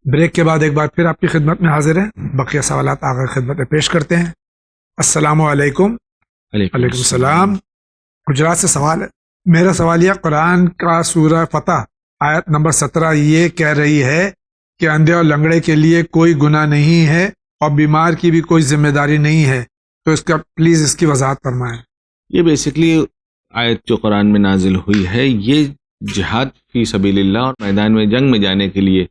Break کے بعد ایک بار پھر آپ کی خدمت میں حاضر ہیں، بقیہ سوالات آگے خدمت میں پیش کرتے ہیں۔ السلام علیکم۔ علیکم وعلیکم السلام۔ گجرات سے سوال ہے، میرا سوال یہ قرآن کا سورہ فتح آیت نمبر 17 یہ کہہ رہی ہے کہ اندھے اور لنگڑے کے لیے کوئی گناہ نہیں ہے اور بیمار کی بھی کوئی ذمہ داری نہیں ہے، تو اس کا پلیز اس کی وضاحت فرمائیں۔ یہ بیسکلی آیت جو قرآن میں نازل ہوئی ہے یہ جہاد فی سبیل اللہ اور میدان میں جنگ میں جانے کے لیے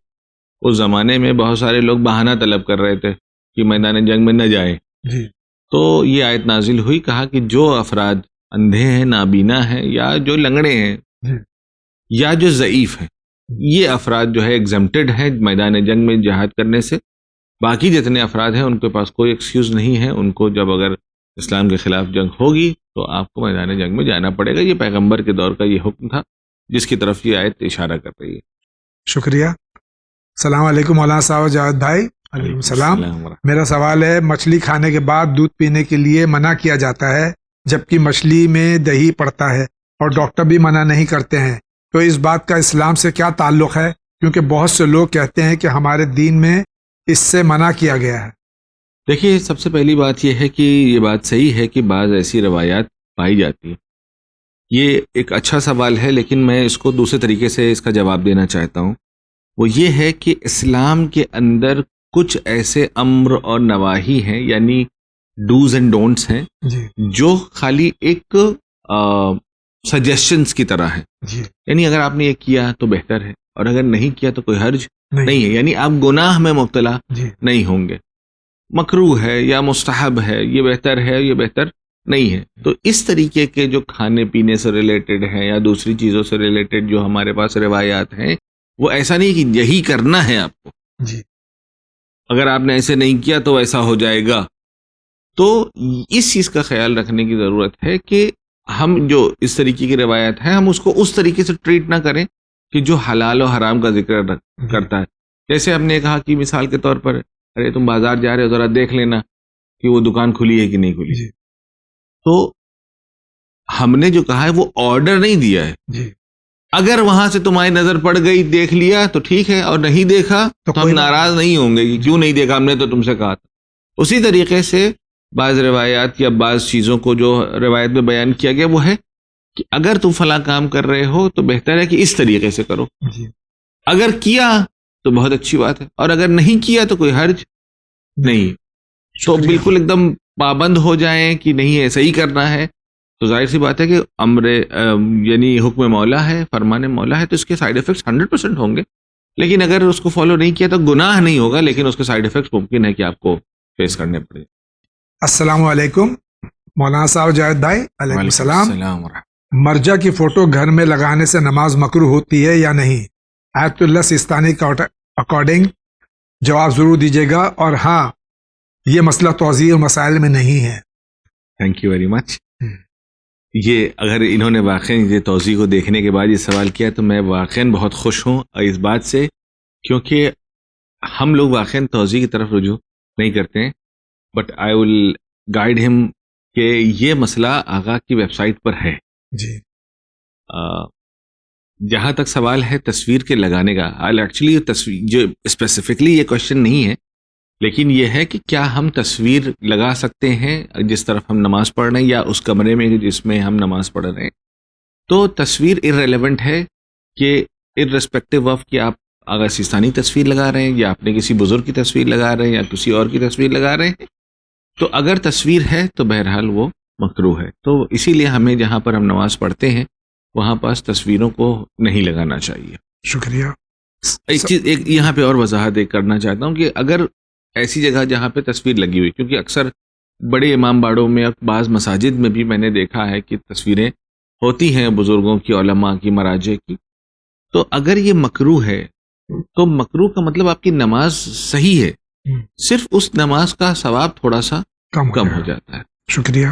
اس زمانے میں بہت سارے لوگ بہانہ طلب کر رہے تھے کہ میدان جنگ میں نہ جائیں، جی تو یہ آیت نازل ہوئی، کہا کہ جو افراد اندھے ہیں، نابینا ہیں، یا جو لنگڑے ہیں جی یا جو ضعیف ہیں، یہ افراد جو ہے ایگزمپٹڈ ہیں میدان جنگ میں جہاد کرنے سے۔ باقی جتنے افراد ہیں ان کے پاس کوئی ایکسکیوز نہیں ہے، ان کو جب اگر اسلام کے خلاف جنگ ہوگی تو آپ کو میدان جنگ میں جانا پڑے گا۔ یہ پیغمبر کے دور کا یہ حکم تھا جس کی طرف یہ آیت اشارہ کر رہی ہے۔ شکریہ۔ السلام علیکم مولانا صاحب جاوید بھائی۔ علیکم السلام۔ میرا سوال ہے، مچھلی کھانے کے بعد دودھ پینے کے لیے منع کیا جاتا ہے جبکہ مچھلی میں دہی پڑتا ہے اور ڈاکٹر بھی منع نہیں کرتے ہیں، تو اس بات کا اسلام سے کیا تعلق ہے؟ کیونکہ بہت سے لوگ کہتے ہیں کہ ہمارے دین میں اس سے منع کیا گیا ہے۔ دیکھیے، سب سے پہلی بات یہ ہے کہ یہ بات صحیح ہے کہ بعض ایسی روایات پائی جاتی ہیں۔ یہ ایک اچھا سوال ہے، لیکن میں اس کو دوسرے طریقے سے اس کا جواب دینا چاہتا ہوں۔ وہ یہ ہے کہ اسلام کے اندر کچھ ایسے امر اور نواہی ہیں، یعنی ڈوز اینڈ ڈونٹس ہیں، جی جو خالی ایک سجیشنز کی طرح ہے۔ جی یعنی اگر آپ نے یہ کیا تو بہتر ہے، اور اگر نہیں کیا تو کوئی حرج نہیں ہے، یعنی آپ گناہ میں مبتلا جی نہیں ہوں گے۔ مکروہ ہے یا مستحب ہے، یہ بہتر ہے، یہ بہتر نہیں ہے۔ تو اس طریقے کے جو کھانے پینے سے ریلیٹڈ ہیں یا دوسری چیزوں سے ریلیٹڈ جو ہمارے پاس روایات ہیں، وہ ایسا نہیں کہ یہی کرنا ہے آپ کو، جی اگر آپ نے ایسے نہیں کیا تو ایسا ہو جائے گا۔ تو اس چیز کا خیال رکھنے کی ضرورت ہے کہ ہم جو اس طریقے کی روایت ہیں ہم اس کو اس طریقے سے ٹریٹ نہ کریں کہ جو حلال و حرام کا ذکر کرتا ہے۔ جیسے ہم نے کہا کہ مثال کے طور پر، ارے تم بازار جا رہے ہو، ذرا دیکھ لینا کہ وہ دکان کھلی ہے کہ نہیں کھلی۔ جی تو ہم نے جو کہا ہے وہ آرڈر نہیں دیا ہے۔ جی اگر وہاں سے تمہاری نظر پڑ گئی، دیکھ لیا تو ٹھیک ہے، اور نہیں دیکھا تو تو ہم کوئی ناراض نہیں ہوں گے کہ کیوں نہیں دیکھا، ہم نے تو تم سے کہا تھا۔ اسی طریقے سے بعض روایات یا بعض چیزوں کو جو روایت میں بیان کیا گیا وہ ہے کہ اگر تم فلاں کام کر رہے ہو تو بہتر ہے کہ اس طریقے سے کرو، جی اگر کیا تو بہت اچھی بات ہے، اور اگر نہیں کیا تو کوئی حرج نہیں۔ تو شکریہ۔ بالکل ایک دم پابند ہو جائیں کہ نہیں ایسا ہی کرنا ہے، تو ظاہر سی بات ہے کہ امر یعنی حکم مولا ہے، فرمان مولا ہے، تو اس کے سائیڈ ایفیکٹس 100% ہوں گے۔ لیکن اگر اس کو فالو نہیں کیا تو گناہ نہیں ہوگا، لیکن اس کے سائیڈ ایفیکٹس ممکن ہے کہ آپ کو فیس کرنے پڑے۔ السلام علیکم مولانا صاحب جاوید بھائی۔ علیکم السلام۔ مرجع کی فوٹو گھر میں لگانے سے نماز مکروہ ہوتی ہے یا نہیں؟ آیت اللہ سیستانی کا اکارڈنگ جواب ضرور دیجیے گا، اور ہاں یہ مسئلہ توضیح مسائل میں نہیں ہے۔ Thank you very much. یہ اگر انہوں نے واقعی یہ توضیح کو دیکھنے کے بعد یہ سوال کیا تو میں واقعی بہت خوش ہوں اس بات سے، کیونکہ ہم لوگ واقعی توضیح کی طرف رجوع نہیں کرتے ہیں، بٹ آئی ول گائیڈ ہم کہ یہ مسئلہ آغا کی ویب سائٹ پر ہے۔ جی جہاں تک سوال ہے تصویر کے لگانے کا، ایکچولی تصویر جو اسپیسیفکلی یہ کوشچن نہیں ہے، لیکن یہ ہے کہ کیا ہم تصویر لگا سکتے ہیں جس طرف ہم نماز پڑھ رہے ہیں یا اس کمرے میں جس میں ہم نماز پڑھ رہے ہیں۔ تو تصویر ارریلیونٹ ہے کہ ارریسپیکٹو آف کہ آپ آغا سیستانی تصویر لگا رہے ہیں یا اپنے کسی بزرگ کی تصویر لگا رہے ہیں یا کسی اور کی تصویر لگا رہے ہیں، تو اگر تصویر ہے تو بہرحال وہ مکروہ ہے۔ تو اسی لیے ہمیں جہاں پر ہم نماز پڑھتے ہیں وہاں پاس تصویروں کو نہیں لگانا چاہیے۔ شکریہ۔ ایک چیز ایک یہاں پہ اور وضاحت ایک کرنا چاہتا ہوں کہ اگر ایسی جگہ جہاں پہ تصویر لگی ہوئی، کیونکہ اکثر بڑے امام باڑوں میں اور بعض مساجد میں بھی میں نے دیکھا ہے کہ تصویریں ہوتی ہیں بزرگوں کی، علماء کی، مراجع کی، تو اگر یہ مکروہ ہے تو مکروہ کا مطلب آپ کی نماز صحیح ہے، صرف اس نماز کا ثواب تھوڑا سا کم ہو جاتا ہے۔ شکریہ۔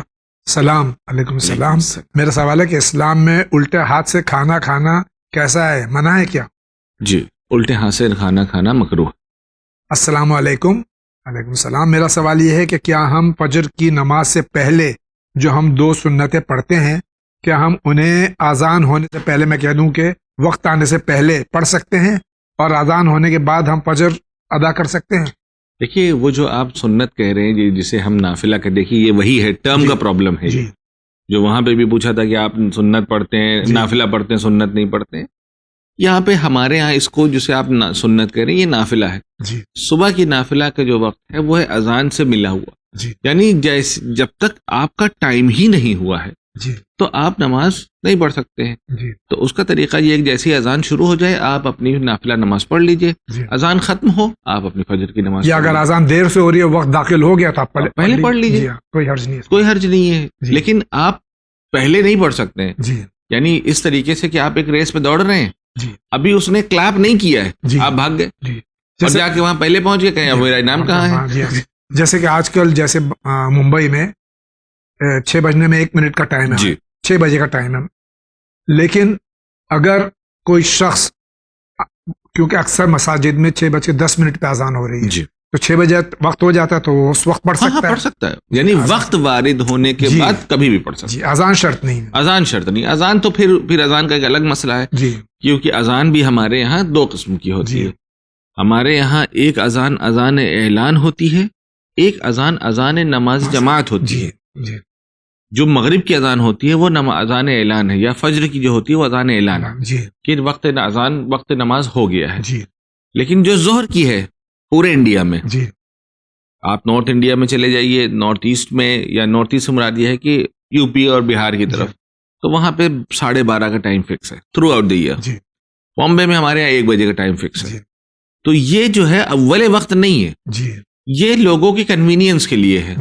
سلام علیکم السلام۔ میرا سوال ہے کہ اسلام میں الٹے ہاتھ سے کھانا کھانا کیسا ہے، منع ہے کیا؟ جی، الٹے ہاتھ سے کھانا کھانا مکروہ۔ السلام علیکم۔ وعلیکم السلام۔ میرا سوال یہ ہے کہ کیا ہم فجر کی نماز سے پہلے جو ہم 2 سنتیں پڑھتے ہیں، کیا ہم انہیں اذان ہونے سے پہلے، میں کہہ دوں کہ وقت آنے سے پہلے پڑھ سکتے ہیں، اور اذان ہونے کے بعد ہم فجر ادا کر سکتے ہیں؟ دیکھیے وہ جو آپ سنت کہہ رہے ہیں جسے ہم نافلہ کہ دیکھیے یہ وہی ہے ٹرم کا پرابلم ہے. جو وہاں پہ بھی پوچھا تھا کہ آپ سنت پڑھتے ہیں نافلہ پڑھتے ہیں سنت نہیں پڑھتے ہیں. یہاں پہ ہمارے یہاں اس کو جسے آپ سنت کہہ رہے ہیں یہ نافلہ ہے. صبح کی نافلہ کا جو وقت ہے وہ ہے اذان سے ملا ہوا. یعنی جب تک آپ کا ٹائم ہی نہیں ہوا ہے تو آپ نماز نہیں پڑھ سکتے ہیں. تو اس کا طریقہ یہ ہے کہ جیسے اذان شروع ہو جائے آپ اپنی نافلہ نماز پڑھ لیجئے. اذان ختم ہو آپ اپنی فجر کی نماز یا اگر اذان دیر سے ہو رہی ہے وقت داخل ہو گیا تو آپ پہلے پڑھ لیجئے. کوئی حرج نہیں ہے. کوئی حرج نہیں ہے. لیکن آپ پہلے نہیں پڑھ سکتے ہیں. یعنی اس طریقے سے کہ آپ ایک ریس پہ دوڑ رہے ہیں ابھی اس نے کلیپ نہیں کیا ہے آپ بھاگ گئے اور جا کے وہاں پہلے پہنچ گئے کہیں میرا انعام کہاں ہے. جیسے کہ آج کل جیسے ممبئی میں 6 بجنے میں 1 منٹ کا ٹائم ہے. 6 بجے کا ٹائم ہے. لیکن اگر کوئی شخص کیونکہ اکثر مساجد میں 6:10 پہ اذان ہو رہی ہے تو 6 بجے وقت ہو جاتا ہے تو وہ اس وقت پڑھ سکتا ہے. یعنی وقت وارد ہونے کے بعد کبھی بھی پڑھ سکتا ہے. اذان شرط نہیں. اذان شرط نہیں. اذان تو پھر اذان کا ایک الگ مسئلہ ہے کیونکہ اذان بھی ہمارے یہاں 2 قسم کی ہوتی ہے. ہمارے یہاں ایک اذان اذان اعلان ہوتی ہے, ایک اذان نماز جماعت ہوتی ہے. جو مغرب کی اذان ہوتی ہے وہ اذان اعلان ہے, یا فجر کی جو ہوتی ہے وہ اذان اعلان ہے کہ وقت نماز ہو گیا ہے. لیکن جو ظہر کی ہے پورے انڈیا میں, آپ نارتھ انڈیا میں چلے جائیے, نارتھ ایسٹ میں, یا نارتھ ایسٹ سے مراد یہ ہے کہ یو پی اور بہار کی طرف, تو وہاں پہ 12:30 کا ٹائم فکس ہے throughout the year. Bombay میں ہمارے یہاں 1 بجے کا ٹائم فکس ہے. تو یہ جو ہے اول وقت نہیں ہے, یہ لوگوں کی کنوینئنس کے لیے ہے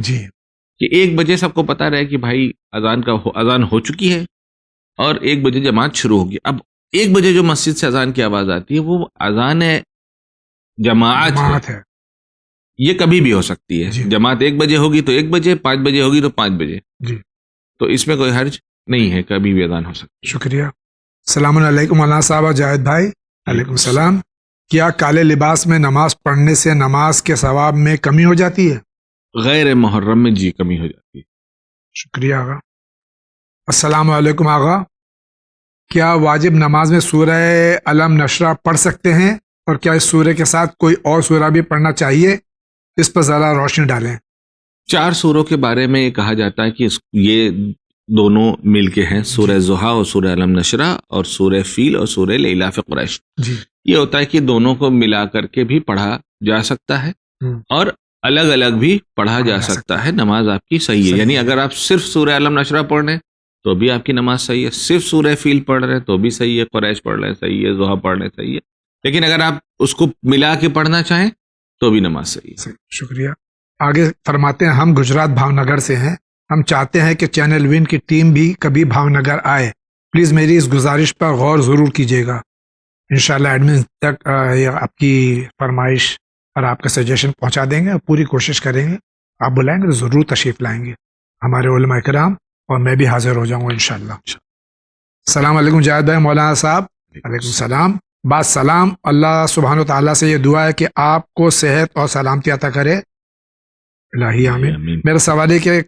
کہ 1 بجے سب کو پتا رہے کہ بھائی اذان ہو چکی ہے اور 1 بجے جماعت شروع ہوگی. اب 1 بجے جو مسجد سے اذان کی آواز آتی ہے وہ اذان جماعت ہے. یہ کبھی بھی ہو سکتی ہے. جماعت 1 بجے ہوگی تو 1 بجے, 5 بجے ہوگی تو 5 بجے. تو اس میں کوئی حرج نہیں ہے, کبھی بھی اذان ہو سکتی ہے. شکریہ. السلام علیکم مولانا صاحب جاوید بھائی. علیکم السلام. کیا کالے لباس میں نماز پڑھنے سے نماز کے ثواب میں کمی ہو جاتی ہے؟ غیر محرم میں کمی ہو جاتی ہے. شکریہ آغا. السلام علیکم آغا, کیا واجب نماز میں سورہ علم نشرہ پڑھ سکتے ہیں, اور کیا اس سورہ کے ساتھ کوئی اور سورہ بھی پڑھنا چاہیے؟ اس پر ذرا روشنی ڈالیں. 4 سوروں کے بارے میں یہ کہا جاتا ہے کہ یہ دونوں مل کے ہیں, سورہ ضحیٰ اور سورہ علم نشرہ, اور سورہ فیل اور سورہ لیلاف قریش. یہ ہوتا ہے کہ دونوں کو ملا کر کے بھی پڑھا جا سکتا ہے اور الگ الگ بھی پڑھا جا سکتا ہے. نماز آپ کی صحیح ہے. یعنی اگر آپ صرف سورہ علم نشرہ پڑھ رہے ہیں تو بھی آپ کی نماز صحیح ہے, صرف سورہ فیل پڑھ رہے ہیں تو بھی صحیح ہے, قریش پڑھ رہے ہیں صحیح ہے, ضحیٰ پڑھ رہے ہیں صحیح ہے. لیکن اگر آپ اس کو ملا کے پڑھنا چاہیں تو بھی نماز صحیح ہے. شکریہ. آگے فرماتے ہیں, ہم گجرات بھاؤ نگر سے ہیں. ہم چاہتے ہیں کہ چینل ون کی ٹیم بھی کبھی بھاؤ نگر آئے. پلیز میری اس گزارش پر غور ضرور کیجیے گا. انشاءاللہ ایڈمن تک آپ کی فرمائش اور آپ کا سجیشن پہنچا دیں گے اور پوری کوشش کریں گے. آپ بلائیں گے تو ضرور تشریف لائیں گے. ہمارے علماء کرام اور میں بھی حاضر ہو جاؤں گا انشاءاللہ. السلام علیکم جاوید بھائی. مولانا صاحب. علیکم السلام. بات سلام. اللہ سبحانہ و تعالیٰ سے یہ دعا ہے کہ آپ کو صحت اور سلامتی عطا کرے. الہی آمین. میرا سوال ہے کہ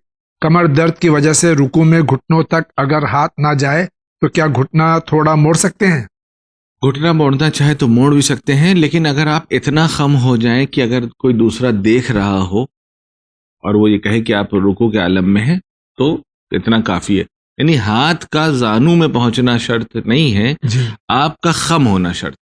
کمر درد کی وجہ سے رکوع میں گھٹنوں تک اگر ہاتھ نہ جائے تو کیا گھٹنا تھوڑا موڑ سکتے ہیں؟ گھٹنا موڑنا چاہے تو موڑ بھی سکتے ہیں, لیکن اگر آپ اتنا خم ہو جائیں کہ اگر کوئی دوسرا دیکھ رہا ہو اور وہ یہ کہے کہ آپ رکوع کے عالم میں ہیں تو اتنا کافی ہے. یعنی ہاتھ کا زانو میں پہنچنا شرط نہیں ہے, آپ کا خم ہونا شرط.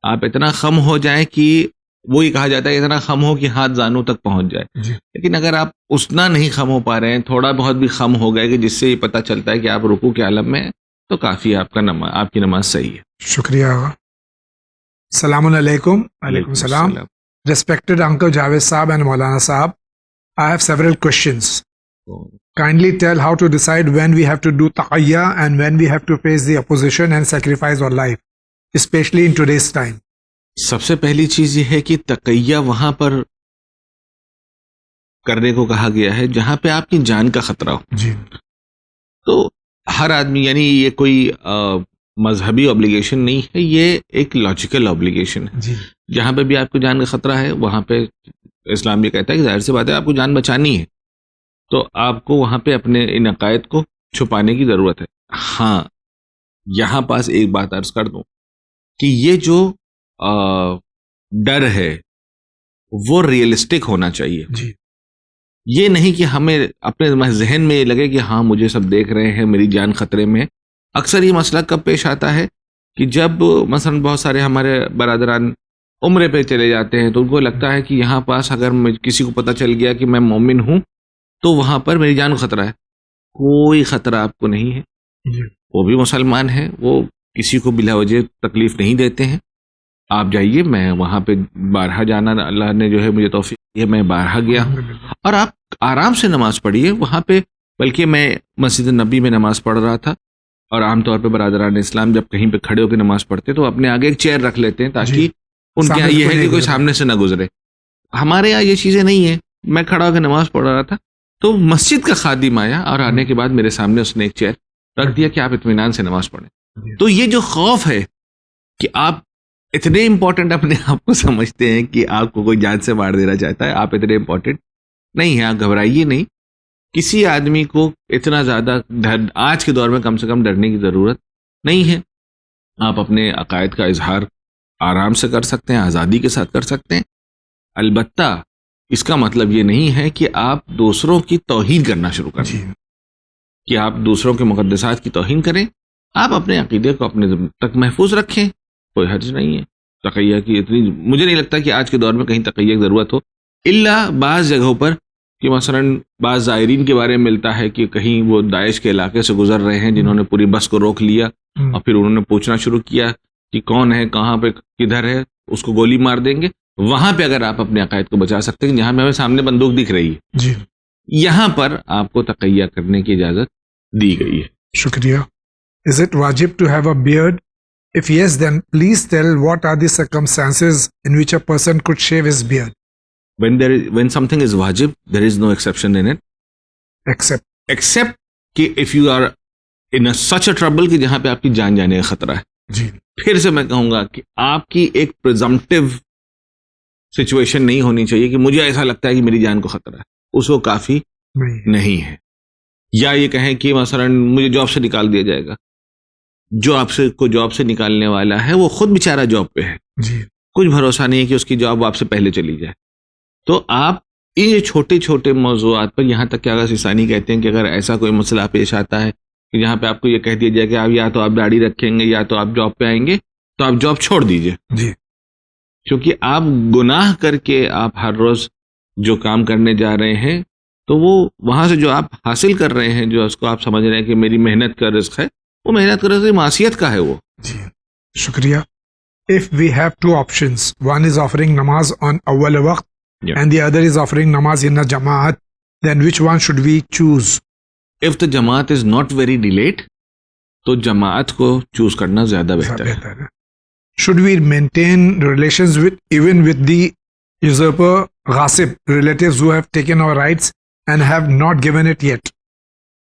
آپ اتنا خم ہو جائیں کہ وہ یہ کہا جاتا ہے اتنا خم ہو کہ ہاتھ زانو تک پہنچ جائے. لیکن اگر آپ اتنا نہیں خم ہو پا رہے ہیں, تھوڑا بہت بھی خم ہو گئے کہ جس سے یہ پتہ چلتا ہے کہ آپ رکوع کے عالم میں ہیں, تو کافی ہے, آپ کی نماز صحیح ہے. شکریہ. السلام علیکم. علیکم السلام. Respected Uncle Javed Saab and Maulana Saab, I have several questions. Kindly tell how to decide when we have to do taqiyya and when we have to face the opposition and sacrifice our life, especially in today's time. سب سے پہلی چیز یہ ہے کہ تقیہ وہاں پر کرنے کو کہا گیا ہے جہاں پہ آپ کی جان کا خطرہ ہو. تو ہر آدمی, یعنی یہ کوئی مذہبی obligation نہیں ہے, یہ ایک لاجیکل obligation ہے. جہاں پہ بھی آپ کو جان کا خطرہ ہے وہاں پہ اسلام یہ کہتا ہے کہ ظاہر سی بات ہے آپ کو جان بچانی ہے, تو آپ کو وہاں پہ اپنے ان عقائد کو چھپانے کی ضرورت ہے. ہاں, یہاں پاس ایک بات عرض کر دوں کہ یہ جو ڈر ہے وہ ریئلسٹک ہونا چاہیے. جی. یہ نہیں کہ ہمیں اپنے ذہن میں یہ لگے کہ ہاں مجھے سب دیکھ رہے ہیں, میری جان خطرے میں ہے. اکثر یہ مسئلہ کب پیش آتا ہے کہ جب مثلا بہت سارے ہمارے برادران عمرے پہ چلے جاتے ہیں تو ان کو لگتا ہے کہ یہاں پاس اگر کسی کو پتہ چل گیا کہ میں مومن ہوں تو وہاں پر میری جان کو خطرہ ہے. کوئی خطرہ آپ کو نہیں ہے. وہ بھی مسلمان ہیں, وہ کسی کو بلا وجہ تکلیف نہیں دیتے ہیں. آپ جائیے, میں وہاں پہ بارہا جانا اللہ نے جو ہے مجھے توفیق دی ہے, میں بارہا گیا ہوں. اور آپ آرام سے نماز پڑھیے وہاں پہ. بلکہ میں مسجد نبی میں نماز پڑھ رہا تھا, اور عام طور پہ برادران اسلام جب کہیں پہ کھڑے ہو کے نماز پڑھتے تو اپنے آگے ایک چیئر رکھ لیتے ہیں تاکہ ان کے یہاں یہ ہے کہ کوئی سامنے سے نہ گزرے. ہمارے یہاں یہ چیزیں نہیں ہیں. میں کھڑا ہو کے نماز پڑھ رہا تھا تو مسجد کا خادم آیا اور آنے کے بعد میرے سامنے اس نے ایک چیئر رکھ دیا کہ آپ اطمینان سے نماز پڑھیں. تو یہ جو خوف ہے کہ آپ اتنے امپورٹنٹ اپنے آپ کو سمجھتے ہیں کہ آپ کو کوئی جان سے مار دینا چاہتا ہے, آپ اتنے امپورٹنٹ نہیں ہیں. آپ گھبرائیے نہیں. کسی آدمی کو اتنا زیادہ آج کے دور میں کم سے کم ڈرنے کی ضرورت نہیں ہے. آپ اپنے عقائد کا اظہار آرام سے کر سکتے ہیں, آزادی کے ساتھ کر سکتے ہیں. البتہ اس کا مطلب یہ نہیں ہے کہ آپ دوسروں کی توہین کرنا شروع کر دیں, کہ آپ دوسروں کے مقدسات کی توہین کریں. آپ اپنے عقیدے کو اپنے تک محفوظ رکھیں, کوئی حرج نہیں ہے. تقیہ کی اتنی مجھے نہیں لگتا کہ آج کے دور میں کہیں تقیہ کی ضرورت ہو, الا بعض جگہوں پر کہ مثلا بعض زائرین کے بارے میں ملتا ہے کہ کہیں وہ داعش کے علاقے سے گزر رہے ہیں جنہوں نے پوری بس کو روک لیا اور پھر انہوں نے پوچھنا شروع کیا کہ کون ہے, کہاں پہ, کدھر ہے, اس کو گولی مار دیں گے. وہاں پہ اگر آپ اپنے عقائد کو بچا سکتے ہیں, جہاں پہ ہمیں سامنے بندوق دکھ رہی ہے, یہاں پر آپ کو تقیہ کرنے کی اجازت دی گئی ہے. شکریہ. Is it wajib to have a beard? If yes, then please tell what are the circumstances in which a person could shave his beard. When something is wajib, there is no exception in it. Except کہ if you are in such a trouble کہ جہاں پہ آپ کی جان جانے کا خطرہ ہے. جی. پھر سے میں کہوں گا کہ آپ کی ایک presumptive سچویشن نہیں ہونی چاہیے کہ مجھے ایسا لگتا ہے کہ میری جان کو خطرہ ہے, اس کو کافی نہیں ہے. یا یہ کہیں کہ مثلا مجھے جاب سے نکال دیا جائے گا. جو آپ سے کو جاب سے نکالنے والا ہے وہ خود بیچارہ جاب پہ ہے, کچھ بھروسہ نہیں ہے کہ اس کی جاب آپ سے پہلے چلی جائے. تو آپ یہ چھوٹے چھوٹے موضوعات پر, یہاں تک کہ اگر سیسانی کہتے ہیں کہ اگر ایسا کوئی مسئلہ پیش آتا ہے کہ جہاں پہ آپ کو یہ کہہ دیا جائے کہ آپ یا تو آپ داڑھی رکھیں گے یا تو آپ جاب پہ آئیں گے, تو آپ جاب چھوڑ دیجئے. کیونکہ آپ گناہ کر کے آپ ہر روز جو کام کرنے جا رہے ہیں تو وہ وہاں سے جو آپ حاصل کر رہے ہیں, جو اس کو آپ سمجھ رہے ہیں کہ میری محنت کا رزق ہے, وہ محنت کا رزق معصیت کا ہے وہ. جی شکریہ. If we have two options, one is offering namaz on awwal waqt and the other is offering namaz in a jamaat, then which one should we choose? If the jamaat is not very delayed, تو جماعت کو choose کرنا زیادہ بہتر ہے. Should we maintain relations even with the usurper, غاصب, relatives who have taken our rights and have not given it yet?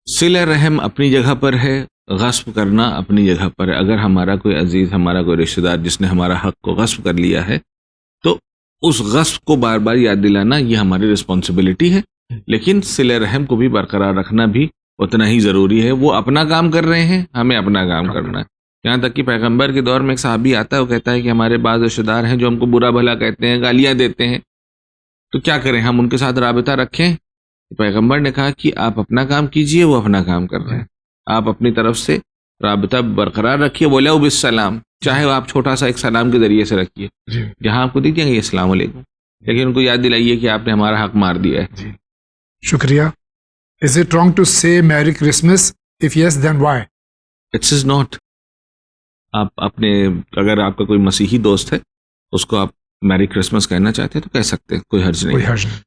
صلہ رحم اپنی جگہ پر ہے, غصب کرنا اپنی جگہ پر ہے. اگر ہمارا کوئی عزیز, ہمارا کوئی رشتہ دار جس نے ہمارا حق کو غصب کر لیا ہے تو اس غصب کو بار بار یاد دلانا یہ ہماری رسپانسبلٹی ہے. لیکن صلہ رحم کو بھی برقرار رکھنا بھی اتنا ہی ضروری ہے. وہ اپنا کام کر رہے ہیں, ہمیں اپنا کام کرنا ہے. یہاں تک کہ پیغمبر کے دور میں ایک صحابی آتا ہے, وہ کہتا ہے کہ ہمارے بعض رشتہ دار ہیں جو ہم کو برا بھلا کہتے ہیں, گالیاں دیتے ہیں, تو کیا کریں, ہم ان کے ساتھ رابطہ رکھیں؟ پیغمبر نے کہا کہ آپ اپنا کام کیجئے, وہ اپنا کام کر رہے ہیں. آپ اپنی طرف سے رابطہ برقرار رکھیے. وَلَوْ بِالسَّلَامِ, چاہے آپ چھوٹا سا ایک سلام کے ذریعے سے رکھیے, جہاں آپ کو دیکھیں گے السلام علیکم, لیکن ان کو یاد دلائیے کہ آپ نے ہمارا حق مار دیا ہے. شکریہ. Is it wrong to say Merry Christmas? If yes, then why? It is not. آپ اپنے, اگر آپ کا کوئی مسیحی دوست ہے اس کو آپ میری کرسمس کہنا چاہتے ہیں تو کہہ سکتے ہیں, کوئی حرج نہیں.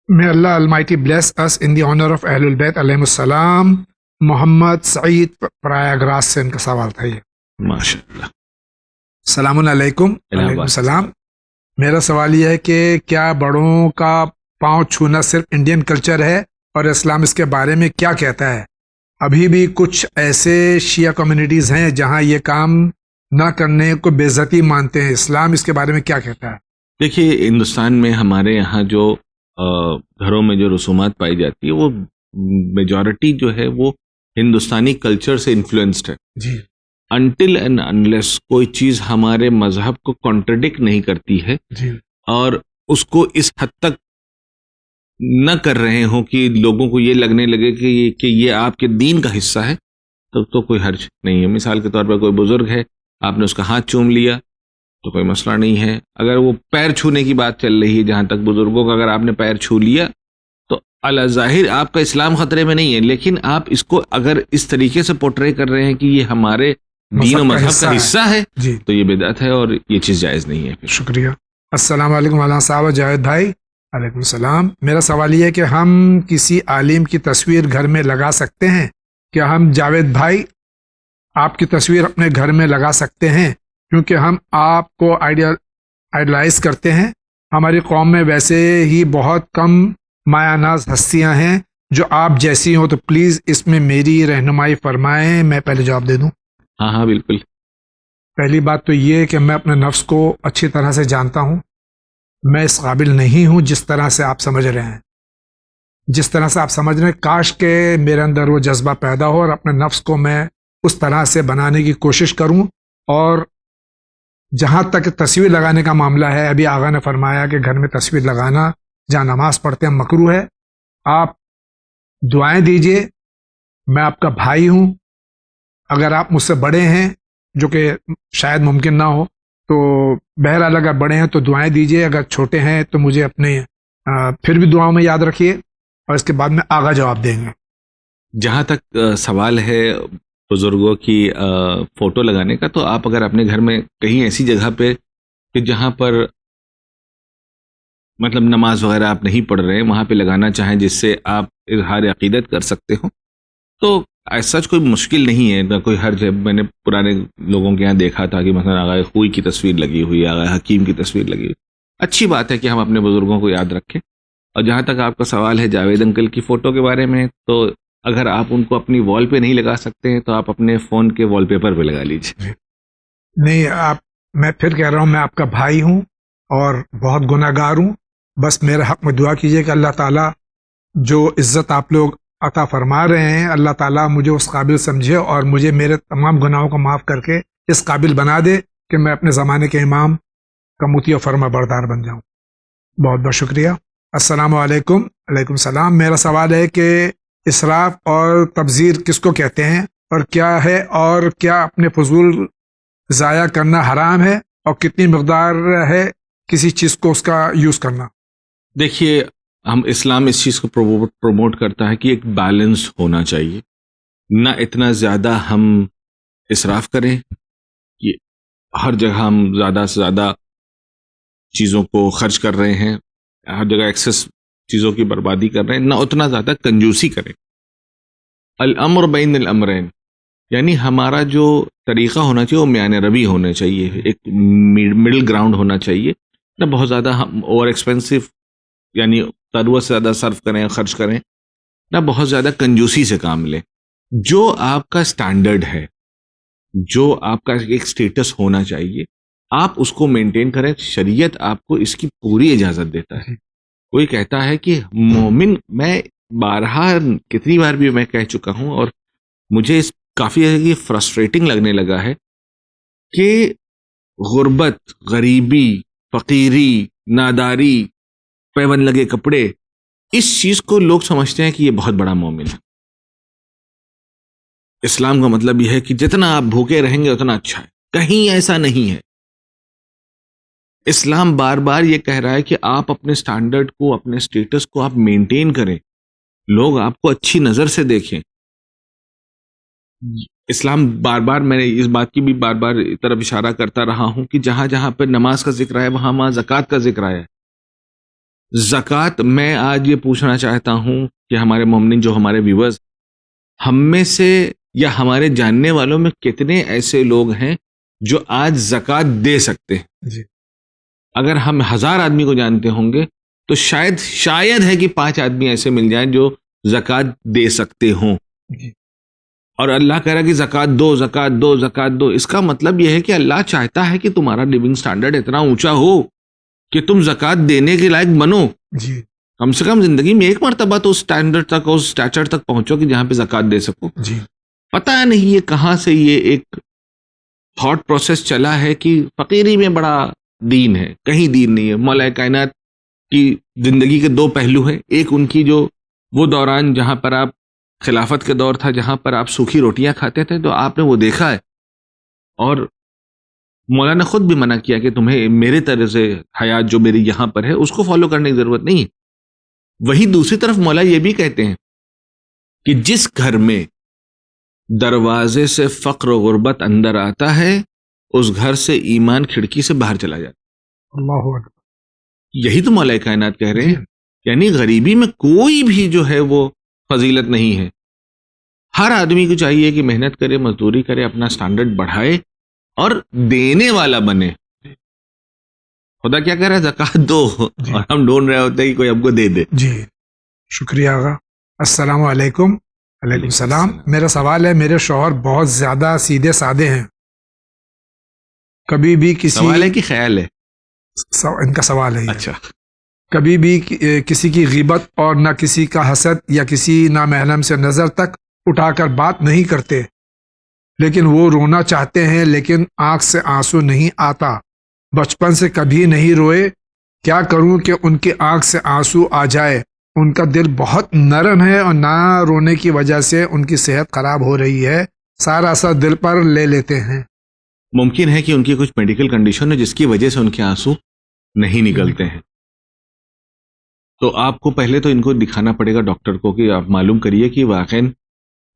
May Allah Almighty bless us in the honor of Ahlul Bayt alayhim assalam. محمد سعید پرایاگراج سے ان کا سوال تھا یہ. ماشاءاللہ. السلام علیکم. وعلیکم السلام. میرا سوال یہ ہے کہ کیا بڑوں کا پاؤں چھونا صرف انڈین کلچر ہے اور اسلام اس کے بارے میں کیا کہتا ہے؟ ابھی بھی کچھ ایسے شیعہ کمیونٹیز ہیں جہاں یہ کام نہ کرنے کو بے عزتی مانتے ہیں. اسلام اس کے بارے میں کیا کہتا ہے؟ دیکھیے, ہندوستان میں ہمارے یہاں جو گھروں میں جو رسومات پائی جاتی ہے وہ میجورٹی جو ہے وہ ہندوستانی کلچر سے انفلوئنسڈ ہے. جی. انٹل اینڈ انلیس کوئی چیز ہمارے مذہب کو کانٹرڈکٹ نہیں کرتی ہے, جی, اور اس کو اس حد تک نہ کر رہے ہوں کہ لوگوں کو یہ لگنے لگے کہ یہ آپ کے دین کا حصہ ہے، تو کوئی حرج نہیں ہے. مثال کے طور پر کوئی بزرگ ہے، آپ نے اس کا ہاتھ چوم لیا تو کوئی مسئلہ نہیں ہے. اگر وہ پیر چھونے کی بات چل رہی ہے، جہاں تک بزرگوں کا اگر آپ نے پیر چھو لیا تو علی ظاہر آپ کا اسلام خطرے میں نہیں ہے، لیکن آپ اس کو اگر اس طریقے سے پورٹرے کر رہے ہیں کہ یہ ہمارے دین و مذہب کا حصہ ہے جی تو یہ بدعت ہے اور یہ چیز جائز نہیں ہے. شکریہ. السلام علیکم مولانا صاحب جاوید بھائی. وعلیکم السلام. میرا سوال یہ ہے کہ ہم کسی عالم کی تصویر گھر میں لگا سکتے ہیں؟ کیا ہم جاوید بھائی آپ کی تصویر اپنے گھر میں لگا سکتے ہیں؟ کیونکہ ہم آپ کو آئیڈلائز کرتے ہیں. ہماری قوم میں ویسے ہی بہت کم مایہ ناز ہستیاں ہیں جو آپ جیسی ہوں، تو پلیز اس میں میری رہنمائی فرمائیں. میں پہلے جواب دے دوں. ہاں بالکل. پہلی بات تو یہ کہ میں اپنے نفس کو اچھی طرح سے جانتا ہوں. میں اس قابل نہیں ہوں جس طرح سے آپ سمجھ رہے ہیں. جس طرح سے آپ سمجھ رہے ہیں، کاش کہ میرے اندر وہ جذبہ پیدا ہو اور اپنے نفس کو میں اس طرح سے بنانے کی کوشش کروں. اور جہاں تک تصویر لگانے کا معاملہ ہے، ابھی آغا نے فرمایا کہ گھر میں تصویر لگانا جہاں نماز پڑھتے ہیں مکروہ ہے. آپ دعائیں دیجئے. میں آپ کا بھائی ہوں. اگر آپ مجھ سے بڑے ہیں، جو کہ شاید ممکن نہ ہو، تو بہرحال اگر بڑے ہیں تو دعائیں دیجئے. اگر چھوٹے ہیں تو مجھے اپنے پھر بھی دعاؤں میں یاد رکھیے، اور اس کے بعد میں آگا جواب دیں گے. جہاں تک سوال ہے بزرگوں کی فوٹو لگانے کا، تو آپ اگر اپنے گھر میں کہیں ایسی جگہ پہ کہ جہاں پر مطلب نماز وغیرہ آپ نہیں پڑھ رہے ہیں، وہاں پہ لگانا چاہیں جس سے آپ اظہار عقیدت کر سکتے ہو، تو ایسا کوئی مشکل نہیں ہے، نہ کوئی حرج ہے. میں نے پرانے لوگوں کے یہاں دیکھا تھا کہ مثلا آغا خوئی کی تصویر لگی ہوئی، آغا حکیم کی تصویر لگی ہوئی. اچھی بات ہے کہ ہم اپنے بزرگوں کو یاد رکھیں. اور جہاں تک آپ کا سوال ہے جاوید انکل کی فوٹو کے بارے میں، تو اگر آپ ان کو اپنی وال پہ نہیں لگا سکتے ہیں تو آپ اپنے فون کے وال پیپر پہ لگا لیجیے. نہیں، میں پھر کہہ رہا ہوں، میں آپ کا بھائی ہوں اور بہت گناہ گار ہوں. بس میرے حق میں دعا کیجیے کہ اللہ تعالیٰ جو عزت آپ لوگ عطا فرما رہے ہیں، اللہ تعالیٰ مجھے اس قابل سمجھے اور مجھے میرے تمام گناہوں کو معاف کر کے اس قابل بنا دے کہ میں اپنے زمانے کے امام کا مطیع و فرما بردار بن جاؤں. بہت بہت شکریہ. السلام علیکم. وعلیکم السلام. میرا سوال ہے کہ اسراف اور تبذیر کس کو کہتے ہیں اور کیا ہے، اور کیا اپنے فضول ضائع کرنا حرام ہے، اور کتنی مقدار ہے کسی چیز کو اس کا یوز کرنا؟ دیکھیے، ہم اسلام اس چیز کو پروموٹ کرتا ہے کہ ایک بیلنس ہونا چاہیے. نہ اتنا زیادہ ہم اسراف کریں کہ ہر جگہ ہم زیادہ سے زیادہ چیزوں کو خرچ کر رہے ہیں، ہر جگہ ایکسس چیزوں کی بربادی کر رہے ہیں، نہ اتنا زیادہ کنجوسی کریں. الامر بین الامرین، یعنی ہمارا جو طریقہ ہونا چاہیے وہ میان ربی ہونا چاہیے، ایک مڈل گراؤنڈ ہونا چاہیے. نہ بہت زیادہ ہم اوور ایکسپینسو یعنی ضرورت سے زیادہ صرف کریں، خرچ کریں، نہ بہت زیادہ کنجوسی سے کام لیں. جو آپ کا سٹینڈرڈ ہے، جو آپ کا ایک سٹیٹس ہونا چاہیے، آپ اس کو مینٹین کریں. شریعت آپ کو اس کی پوری اجازت دیتا ہے. کوئی کہتا ہے کہ مومن، میں بارہا کتنی بار بھی میں کہہ چکا ہوں اور مجھے کافی فرسٹریٹنگ لگنے لگا ہے کہ غربت، غریبی، فقیری، ناداری، پیون لگے کپڑے، اس چیز کو لوگ سمجھتے ہیں کہ یہ بہت بڑا مومن ہے. اسلام کا مطلب یہ ہے کہ جتنا آپ بھوکے رہیں گے اتنا اچھا ہے. کہیں ایسا نہیں ہے. اسلام بار بار یہ کہہ رہا ہے کہ آپ اپنے سٹینڈرڈ کو، اپنے سٹیٹس کو آپ مینٹین کریں، لوگ آپ کو اچھی نظر سے دیکھیں. اسلام بار بار، میں نے اس بات کی بھی بار بار طرف اشارہ کرتا رہا ہوں کہ جہاں جہاں پہ نماز کا ذکر ہے وہاں زکوٰۃ کا ذکر ہے. زکوٰۃ، میں آج یہ پوچھنا چاہتا ہوں کہ ہمارے مومنین، جو ہمارے ویورز، ہم میں سے یا ہمارے جاننے والوں میں کتنے ایسے لوگ ہیں جو آج زکوٰۃ دے سکتے ہیں؟ جی. اگر ہم 1000 آدمی کو جانتے ہوں گے تو شاید ہے کہ 5 آدمی ایسے مل جائیں جو زکوٰۃ دے سکتے ہوں. جی. اور اللہ کہہ رہا ہے کہ زکوٰۃ دو، زکوٰۃ دو، زکوٰۃ دو. اس کا مطلب یہ ہے کہ اللہ چاہتا ہے کہ تمہارا لیونگ سٹینڈرڈ اتنا اونچا ہو کہ تم زکوٰۃ دینے کے لائق بنو. جی. کم سے کم زندگی میں ایک مرتبہ تو اس سٹینڈرڈ تک، اس اسٹیچر تک پہنچو کہ جہاں پہ زکوٰۃ دے سکو. جی. پتہ نہیں یہ کہاں سے یہ ایک تھاٹ پروسیس چلا ہے کہ فقیری میں بڑا دین ہے. کہیں دین نہیں ہے. مولا کائنات کی زندگی کے دو پہلو ہیں. ایک ان کی جو وہ دوران جہاں پر آپ خلافت کے دور تھا، جہاں پر آپ سوکھی روٹیاں کھاتے تھے، تو آپ نے وہ دیکھا ہے، اور مولا نے خود بھی منع کیا کہ تمہیں میرے طرز حیات جو میری یہاں پر ہے اس کو فالو کرنے کی ضرورت نہیں ہے. وہی دوسری طرف مولا یہ بھی کہتے ہیں کہ جس گھر میں دروازے سے فقر و غربت اندر آتا ہے اس گھر سے ایمان کھڑکی سے باہر چلا جاتا ہے. اللہ اکبر. یہی تو مولا کائنات کہہ رہے ہیں. یعنی غریبی میں کوئی بھی جو ہے وہ فضیلت نہیں ہے. ہر آدمی کو چاہیے کہ محنت کرے، مزدوری کرے، اپنا سٹینڈرڈ بڑھائے اور دینے والا بنے. خدا کیا کہہ رہا ہے؟ زکوٰۃ دو، اور ہم ڈھونڈ رہے ہوتے ہیں کہ کوئی ہم کو دے دے. جی شکریہ آقا. السلام علیکم. علیکم السلام. میرا سوال ہے، میرے شوہر بہت زیادہ سیدھے سادے ہیں. کبھی بھی کسی سوال ہے کہ خیال ہے؟ ان کا سوال ہے یہ. اچھا. کبھی بھی کسی کی غیبت اور نہ کسی کا حسد یا کسی نامحرم سے نظر تک اٹھا کر بات نہیں کرتے، لیکن وہ رونا چاہتے ہیں لیکن آنکھ سے آنسو نہیں آتا. بچپن سے کبھی نہیں روئے. کیا کروں کہ ان کی آنکھ سے آنسو آ جائے؟ ان کا دل بہت نرم ہے اور نہ رونے کی وجہ سے ان کی صحت خراب ہو رہی ہے. سارا اثر دل پر لے لیتے ہیں. ممکن ہے کہ ان کی کچھ میڈیکل کنڈیشن ہے جس کی وجہ سے ان کے آنسو نہیں نکلتے ہیں. تو آپ کو پہلے تو ان کو دکھانا پڑے گا ڈاکٹر کو، کہ آپ معلوم کریے کہ واقعاً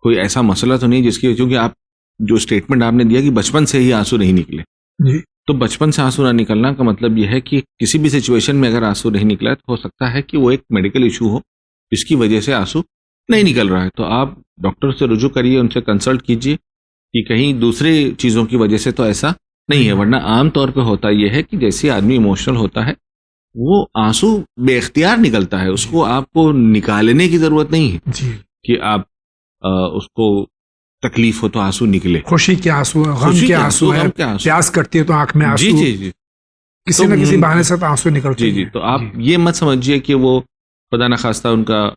کوئی ایسا مسئلہ تو نہیں جس کی، چونکہ آپ جو اسٹیٹمنٹ آپ نے دیا کہ بچپن سے ہی آنسو نہیں نکلے. جی. تو بچپن سے آنسو نہ نکلنا کا مطلب یہ ہے کہ کسی بھی سچویشن میں اگر آنسو نہیں نکلا تو ہو سکتا ہے کہ وہ ایک میڈیکل ایشو ہو جس کی وجہ سے آنسو نہیں نکل رہا ہے. تو آپ ڈاکٹر سے رجوع کریے، ان سے کنسلٹ کیجیے کہ کہیں دوسری چیزوں کی وجہ سے تو ایسا نہیں ہے. ورنہ عام طور پہ ہوتا یہ ہے کہ جیسے آدمی ایموشنل ہوتا ہے وہ آنسو بے اختیار نکلتا ہے. اس کو آپ کو نکالنے کی ضرورت نہیں ہے. جی. کہ آپ اس کو تکلیف ہو تو آنسو نکلے. خوشی کے آنسو، غم کے آنسو ہے، پیاس کرتی ہے تو آنکھ میں آنسو. جی جی. کسی نہ کسی بہانے سے تو آنسو نکلتے. جی. تو آپ یہ مت سمجھیے کہ وہ خدا نخواستہ ان کا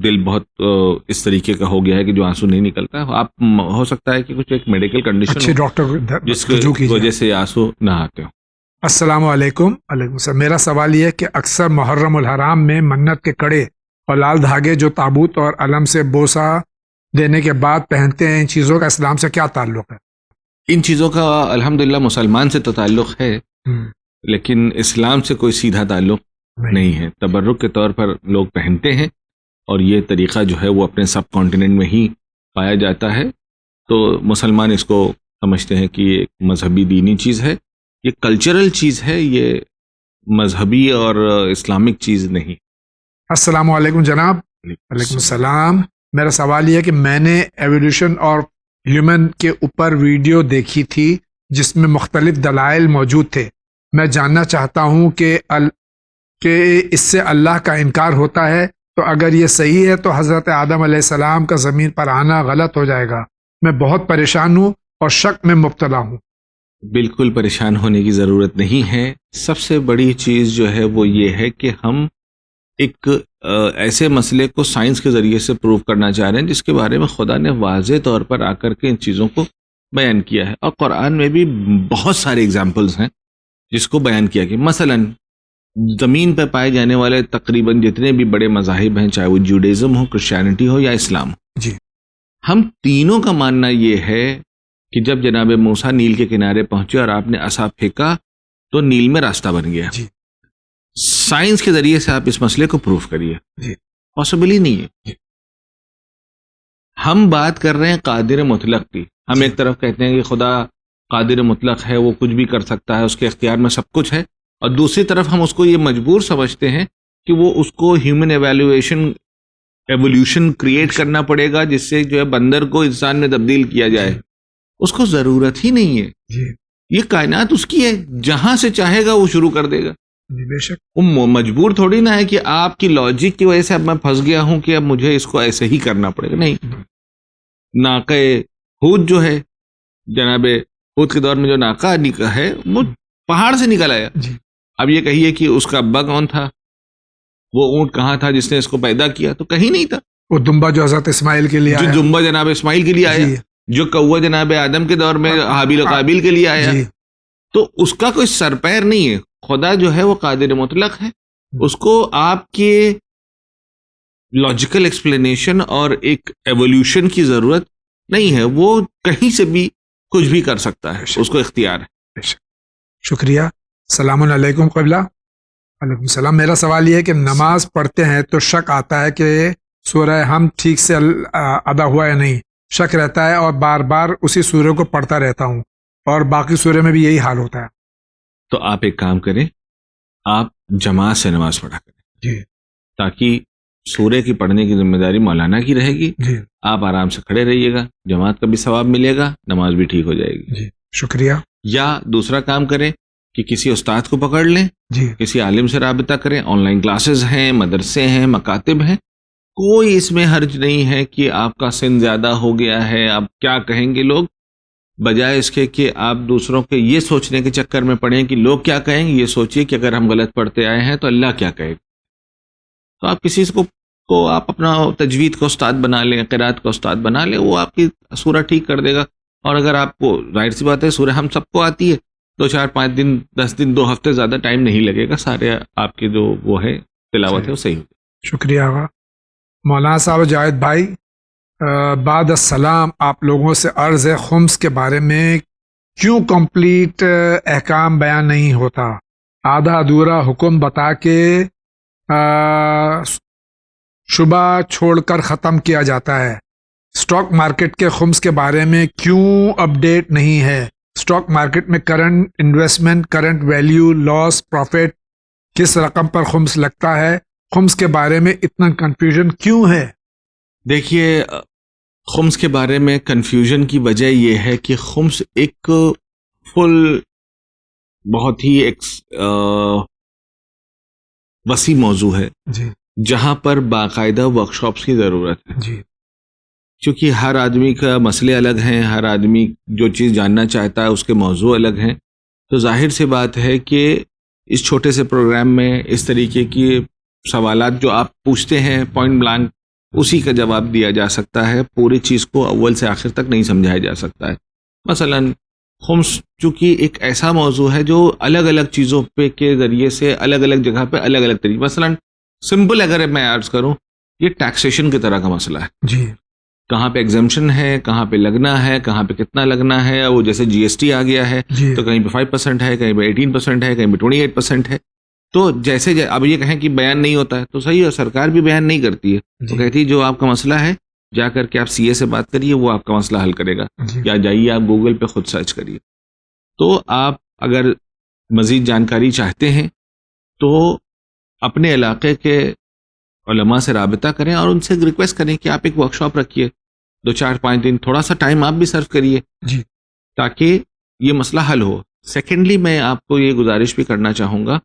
دل بہت اس طریقے کا ہو گیا ہے کہ جو آنسو نہیں نکلتا ہے. آپ ہو سکتا ہے کہ کچھ ایک میڈیکل کنڈیشن اچھے ڈاکٹر جس کی وجہ سے آنسو نہ آتے ہو. السلام علیکم. علیکم السلام. میرا سوال یہ ہے کہ اکثر محرم الحرام میں منت کے کڑے اور لال دھاگے جو تابوت اور علم سے بوسہ دینے کے بعد پہنتے ہیں، ان چیزوں کا اسلام سے کیا تعلق ہے؟ ان چیزوں کا الحمدللہ مسلمان سے تو تعلق ہے، لیکن اسلام سے کوئی سیدھا تعلق نہیں ہے. تبرک کے طور پر لوگ پہنتے ہیں، اور یہ طریقہ جو ہے وہ اپنے سب کانٹیننٹ میں ہی پایا جاتا ہے. تو مسلمان اس کو سمجھتے ہیں کہ یہ ایک مذہبی دینی چیز ہے، یہ کلچرل چیز ہے، یہ مذہبی اور اسلامک چیز نہیں. السلام علیکم جناب. علیکم السلام. میرا سوال یہ ہے کہ میں نے ایولیوشن اور ہیومن کے اوپر ویڈیو دیکھی تھی جس میں مختلف دلائل موجود تھے. میں جاننا چاہتا ہوں کہ اس سے اللہ کا انکار ہوتا ہے، تو اگر یہ صحیح ہے تو حضرت آدم علیہ السلام کا زمین پر آنا غلط ہو جائے گا. میں بہت پریشان ہوں اور شک میں مبتلا ہوں. بالکل پریشان ہونے کی ضرورت نہیں ہے. سب سے بڑی چیز جو ہے وہ یہ ہے کہ ہم ایک ایسے مسئلے کو سائنس کے ذریعے سے پروو کرنا چاہ رہے ہیں جس کے بارے میں خدا نے واضح طور پر آ کر کے ان چیزوں کو بیان کیا ہے. اور قرآن میں بھی بہت سارے اگزامپلز ہیں جس کو بیان کیا کہ مثلاً زمین پہ پائے جانے والے تقریباً جتنے بھی بڑے مذاہب ہیں، چاہے وہ جوڈیزم ہو، کرسچینٹی ہو یا اسلام ہو، جی، ہم تینوں کا ماننا یہ ہے کہ جب جناب موسیٰ نیل کے کنارے پہنچے اور آپ نے عصا پھینکا تو نیل میں راستہ بن گیا. جی. سائنس کے ذریعے سے آپ اس مسئلے کو پروف کریے. جی. پاسبل ہی نہیں ہے. جی. ہم بات کر رہے ہیں قادر مطلق کی. ہم جی. ایک طرف کہتے ہیں کہ خدا قادر مطلق ہے، وہ کچھ بھی کر سکتا ہے، اس کے اختیار میں سب کچھ ہے، اور دوسری طرف ہم اس کو یہ مجبور سمجھتے ہیں کہ وہ اس کو ہیومن ایولیوشن کریٹ کرنا پڑے گا جس سے جو ہے بندر کو انسان میں تبدیل کیا جائے. اس کو ضرورت ہی نہیں ہے. یہ کائنات اس کی ہے، جہاں سے چاہے گا وہ شروع کر دے گا. بے شک. وہ مجبور تھوڑی نہ ہے کہ آپ کی لاجک کی وجہ سے اب میں پھنس گیا ہوں کہ اب مجھے اس کو ایسے ہی کرنا پڑے گا. نہیں. ناقہ ہود جو ہے، جناب ہود کے دور میں جو ناقہ ہے وہ پہاڑ سے نکل آیا. اب یہ کہیے کہ اس کا ابا کون تھا، وہ اونٹ کہاں تھا جس نے اس کو پیدا کیا؟ تو کہیں نہیں تھا. وہ دمبا جو حضرت اسماعیل کے لیے، جو دمبا جناب اسماعیل کے لیے آیا، جو کوا جناب آدم کے دور میں حابیل و قابیل کے لیے آیا. تو اس کا کوئی سر پیر نہیں ہے. خدا جو ہے وہ قادر مطلق ہے، اس کو آپ کے لاجیکل ایکسپلینیشن اور ایک ایولیوشن کی ضرورت نہیں ہے، وہ کہیں سے بھی کچھ بھی کر سکتا ہے، اس کو اختیار ہے. شکریہ. السلام علیکم قبلہ. وعلیکم السلام. میرا سوال یہ ہے کہ نماز پڑھتے ہیں تو شک آتا ہے کہ سورہ ہم ٹھیک سے ادا ہوا یا نہیں، شک رہتا ہے اور بار بار اسی سورہ کو پڑھتا رہتا ہوں اور باقی سورہ میں بھی یہی حال ہوتا ہے. تو آپ ایک کام کریں، آپ جماعت سے نماز پڑھا کریں جی، تاکہ سورہ کی پڑھنے کی ذمہ داری مولانا کی رہے گی. جی آپ آرام سے کھڑے رہیے گا، جماعت کا بھی ثواب ملے گا، نماز بھی ٹھیک ہو جائے گی. جی شکریہ. یا دوسرا کام کریں کہ کسی استاد کو پکڑ لیں، جی کسی عالم سے رابطہ کریں. آن لائن کلاسز ہیں، مدرسے ہیں، مکاتب ہیں، کوئی اس میں حرج نہیں ہے کہ آپ کا سن زیادہ ہو گیا ہے، اب کیا کہیں گے لوگ، بجائے اس کے کہ آپ دوسروں کے یہ سوچنے کے چکر میں پڑیں کہ لوگ کیا کہیں گے، یہ سوچیے کہ اگر ہم غلط پڑھتے آئے ہیں تو اللہ کیا کہے گا. تو آپ کسی کو آپ اپنا تجوید کا استاد بنا لیں، قرات کا استاد بنا لیں، وہ آپ کی سورہ ٹھیک کر دے گا. اور اگر آپ کو ظاہر سی بات ہے سورہ ہم سب کو آتی ہے، 2 4 5 دن 10 دن 2 ہفتے زیادہ ٹائم نہیں لگے گا، سارے آپ کے جو وہ ہے تلاوت ہے وہ صحیح ہوگی. شکریہ آقا. مولانا صاحب جاوید بھائی بعد السلام، آپ لوگوں سے عرض ہے خمس کے بارے میں کیوں کمپلیٹ احکام بیان نہیں ہوتا، آدھا ادھورا حکم بتا کے شبہ چھوڑ کر ختم کیا جاتا ہے. اسٹاک مارکیٹ کے خمس کے بارے میں کیوں اپڈیٹ نہیں ہے، اسٹاک مارکیٹ میں کرنٹ انویسٹمنٹ، کرنٹ ویلیو، لاس، پروفٹ، کس رقم پر خمس لگتا ہے، خمس کے بارے میں اتنا کنفیوژن کیوں ہے؟ دیکھیے، خمس کے بارے میں کنفیوژن کی وجہ یہ ہے کہ خمس ایک فل بہت ہی ایک وسیع موضوع ہے جی جہاں پر باقاعدہ ورکشاپس کی ضرورت ہے. جی کیونکہ ہر آدمی کا مسئلے الگ ہیں، ہر آدمی جو چیز جاننا چاہتا ہے اس کے موضوع الگ ہیں. تو ظاہر سی بات ہے کہ اس چھوٹے سے پروگرام میں اس طریقے کی سوالات جو آپ پوچھتے ہیں پوائنٹ بلانک اسی کا جواب دیا جا سکتا ہے، پوری چیز کو اول سے آخر تک نہیں سمجھایا جا سکتا ہے. مثلا خمس چونکہ ایک ایسا موضوع ہے جو الگ الگ چیزوں پہ کے ذریعے سے الگ الگ جگہ پہ الگ الگ طریقے، مثلا سمپل اگر میں عرض کروں، یہ ٹیکسیشن کی طرح کا مسئلہ ہے. جی کہاں پہ ایگزمپشن ہے، کہاں پہ لگنا ہے، کہاں پہ کتنا لگنا ہے. وہ جیسے جی ایس ٹی آ گیا ہے جی تو کہیں پہ 5% ہے، کہیں پہ 18% ہے، کہیں پہ 28% ہے. تو جیسے اب یہ کہیں کہ بیان نہیں ہوتا ہے تو صحیح ہے، سرکار بھی بیان نہیں کرتی ہے. تو کہتی ہے جو آپ کا مسئلہ ہے جا کر کے آپ سی اے سے بات کریے، وہ آپ کا مسئلہ حل کرے گا، جی یا جائیے آپ گوگل پہ خود سرچ کریے. تو آپ اگر مزید جانکاری چاہتے ہیں تو اپنے علاقے کے علماء سے رابطہ کریں اور ان سے ریکویسٹ کریں کہ آپ ایک ورکشاپ رکھیے، 2 4 5 دن، تھوڑا سا ٹائم آپ بھی سرو کریے جی تاکہ یہ مسئلہ حل ہو. سیکنڈلی میں آپ کو یہ گزارش بھی کرنا چاہوں گا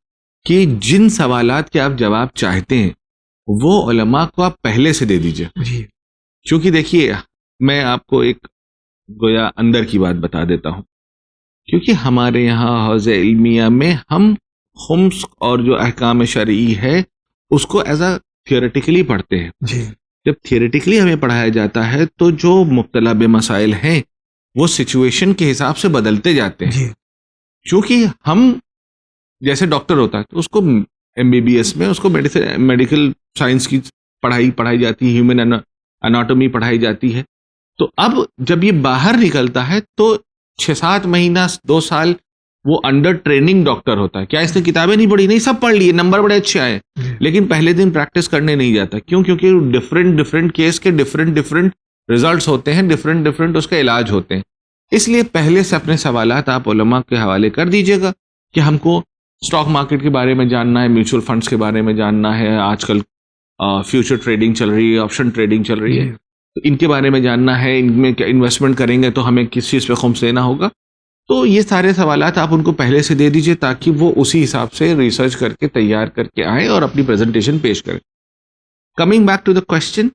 کہ جن سوالات کے آپ جواب چاہتے ہیں وہ علماء کو آپ پہلے سے دے دیجئے. جی کیونکہ دیکھیے، میں آپ کو ایک گویا اندر کی بات بتا دیتا ہوں. کیونکہ ہمارے یہاں حوزہ علمیہ میں ہم خمس اور جو احکام شرعی ہے اس کو ایز اے تھیوریٹیکلی پڑھتے ہیں. جی جب تھیوریٹیکلی ہمیں پڑھایا جاتا ہے تو جو مبتلا بے مسائل ہیں وہ سچویشن کے حساب سے بدلتے جاتے ہیں. جی چونکہ ہم جیسے ڈاکٹر ہوتا ہے تو اس کو ایم بی بی ایس میں اس کو میڈیکل سائنس کی پڑھائی جاتی ہے، ہیومن اناٹومی پڑھائی جاتی ہے. تو اب جب یہ باہر نکلتا ہے تو 6-7 مہینہ 2 سال وہ انڈر ٹریننگ ڈاکٹر ہوتا ہے. کیا اس نے کتابیں نہیں پڑھی؟ نہیں، سب پڑھ لیے، نمبر بڑے اچھے آئے، لیکن پہلے دن پریکٹس کرنے نہیں جاتا. کیوں؟ کیونکہ ڈفرینٹ کیس کے ڈفرینٹ ریزلٹس ہوتے ہیں، ڈفرینٹ اس کے علاج ہوتے ہیں. اس لیے پہلے سے اپنے سوالات آپ علماء کے حوالے کر دیجئے گا کہ ہم کو اسٹاک مارکیٹ کے بارے میں جاننا ہے، میوچل فنڈز کے بارے میں جاننا ہے، آج کل فیوچر ٹریڈنگ چل رہی ہے، آپشن ٹریڈنگ چل رہی ہے، تو ان کے بارے میں جاننا ہے، ان میں انویسٹمنٹ کریں گے تو ہمیں کس چیز پہ خمس لینا ہوگا. تو یہ سارے سوالات آپ ان کو پہلے سے دے دیجئے تاکہ وہ اسی حساب سے ریسرچ کر کے تیار کر کے آئیں اور اپنی پریزنٹیشن پیش کریں. Coming back to the question,